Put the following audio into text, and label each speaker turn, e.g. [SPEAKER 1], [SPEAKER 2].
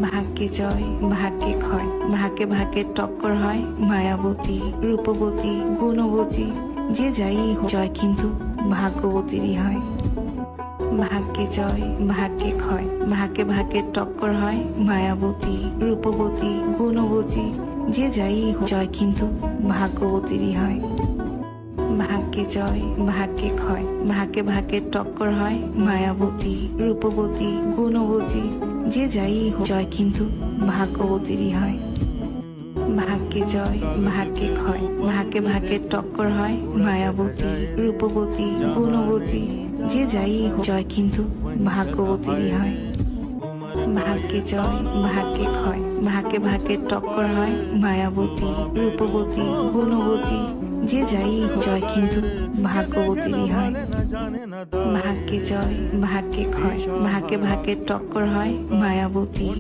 [SPEAKER 1] ভাগ্যে জয় ভাগ্যে ক্ষয়, ভাগ্যে ভাগ্যের টক্কর হয়। মায়াবতী রূপবতী গুণবতী যে যাই হোক, জয় কিন্তু ভাগ্যবতীরই হয়। ভাগ্যে জয় ভাগ্যে ক্ষয়, ভাগ্যে ভাগ্যের টক্কর হয়। মায়াবতী রূপবতী গুণবতী যে যাই হোক, জয় কিন্তু ভাগ্যবতীরই হয়। ভাগ্যে জয় ভাগ্যে ক্ষয়, ভাগ্যে ভাগ্যের টক্কর হয়। মায়াবতী রূপবতী গুণবতী যে যাই হোক, জয় কিন্তু ভাগ্যবতীরই হয়। ভাগ্যে জয় ভাগ্যে ক্ষয়, ভাগ্যে ভাগ্যের টক্কর হয়। মায়াবতী রূপবতী গুণবতী যে যাই হোক, জয় কিন্তু ভাগ্যবতীরই হয়। ভাগ্যে জয় ভাগ্যে ক্ষয়, ভাগ্যে ভাগ্যের টক্কর হয়। মায়াবতী রূপবতী গুণবতী যে যাই হোক, জয় কিন্তু ভাগ্যবতীরই হয়। ভাগ্যে জয় ভাগ্যে ক্ষয়, ভাগ্যে ভাগ্যের টক্কর হয়। মায়াবতী